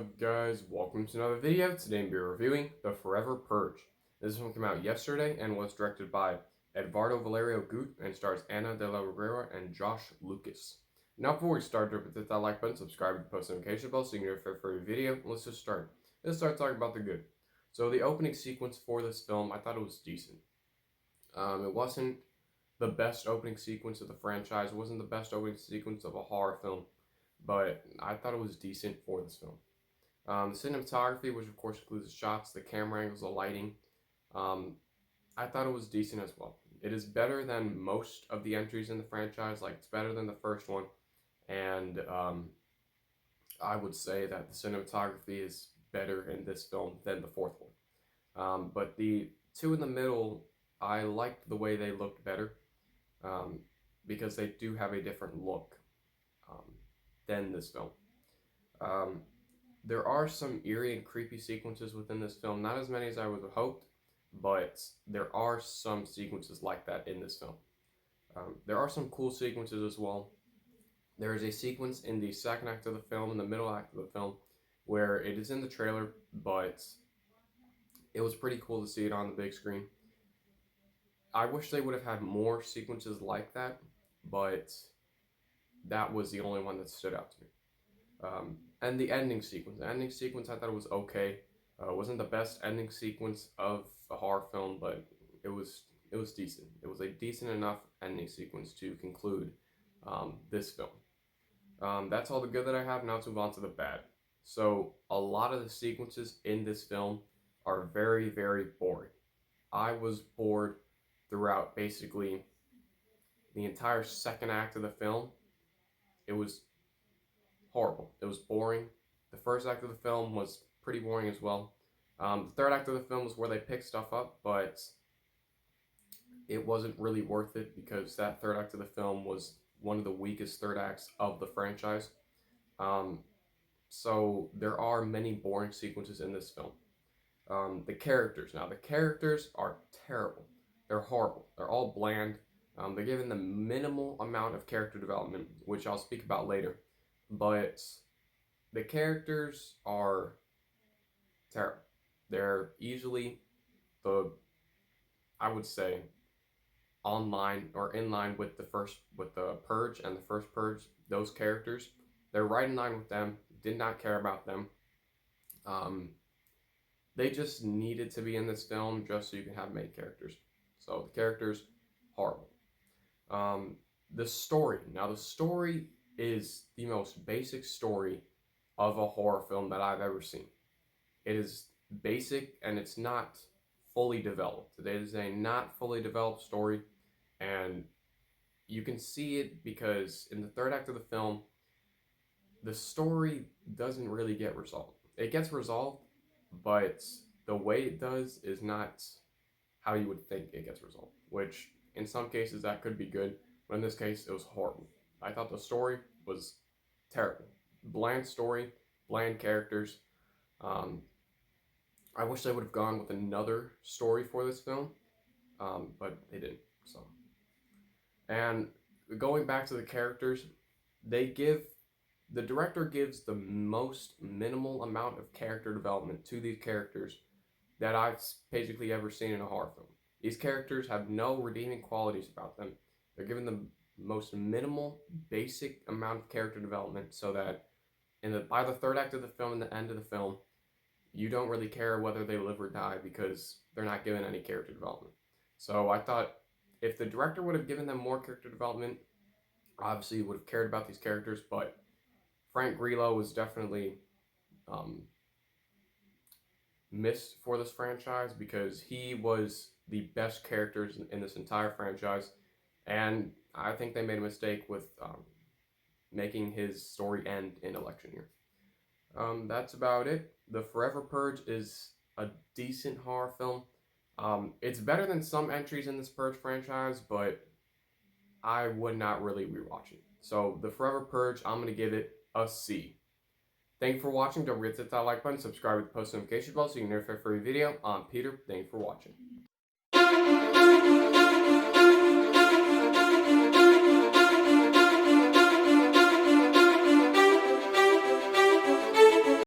up, guys? Welcome to another video. Today we'll be reviewing The Forever Purge. This one came out yesterday and was directed by Eduardo Valerio Gut and stars Ana de la Reguera and Josh Lucas. Now before we start, don't forget that like button, subscribe to the post notification bell so you can get notified for every video. Let's just start. Let's start talking about the good. So the opening sequence for this film, I thought it was decent. It wasn't the best opening sequence of the franchise. It wasn't the best opening sequence of a horror film, but I thought it was decent for this film. The cinematography, which of course includes the shots, the camera angles, the lighting, I thought it was decent as well. It is better than most of the entries in the franchise. Like, it's better than the first one, and I would say that the cinematography is better in this film than the fourth one. But the two in the middle, I liked the way they looked better, because they do have a different look than this film. There are some eerie and creepy sequences within this film, not as many as I would have hoped, but there are some sequences like that in this film. There are some cool sequences as well. There is a sequence in the second act of the film, in the middle act of the film, where it is in the trailer, but it was pretty cool to see it on the big screen. I wish they would have had more sequences like that, but that was the only one that stood out to me. And the ending sequence. The ending sequence, I thought it was okay. It wasn't the best ending sequence of a horror film, but it was decent. It was a decent enough ending sequence to conclude this film. That's all the good that I have. Now let's move on to the bad. So a lot of the sequences in this film are very, very boring. I was bored throughout basically the entire second act of the film. It was horrible. It was boring. The first act of the film was pretty boring as well. The third act of the film was where they picked stuff up, but it wasn't really worth it because that third act of the film was one of the weakest third acts of the franchise. So there are many boring sequences in this film. The characters. Now, the characters are terrible. They're horrible. They're all bland. They're given the minimal amount of character development, which I'll speak about later. But the characters are terrible. They're easily I would say, online or in line with the Purge and the first Purge. Those characters, they're right in line with them. Did not care about them. They just needed to be in this film just so you can have main characters. So the characters, horrible. The story. Now, the story is the most basic story of a horror film that I've ever seen. It is basic and it's not fully developed. It is a not fully developed story, and you can see it because in the third act of the film, the story doesn't really get resolved. It gets resolved, but the way it does is not how you would think it gets resolved, which in some cases that could be good, but in this case it was horrible. I thought the story was terrible. Bland story, bland characters. I wish they would have gone with another story for this film, but they didn't. So, and going back to the characters, the director gives the most minimal amount of character development to these characters that I've basically ever seen in a horror film. These characters have no redeeming qualities about them. They're given the most minimal, basic amount of character development so that by the third act of the film and the end of the film, you don't really care whether they live or die because they're not given any character development. So I thought if the director would have given them more character development, obviously you would have cared about these characters, but Frank Grillo was definitely missed for this franchise because he was the best characters in this entire franchise, and I think they made a mistake with making his story end in election year. That's about it. The Forever Purge is a decent horror film. It's better than some entries in this Purge franchise, but I would not really rewatch it. So the Forever Purge, I'm going to give it a C. Thank you for watching. Don't forget to hit that like button, subscribe with the post notification bell so you can get notified for every video. I'm Peter. Thank you for watching.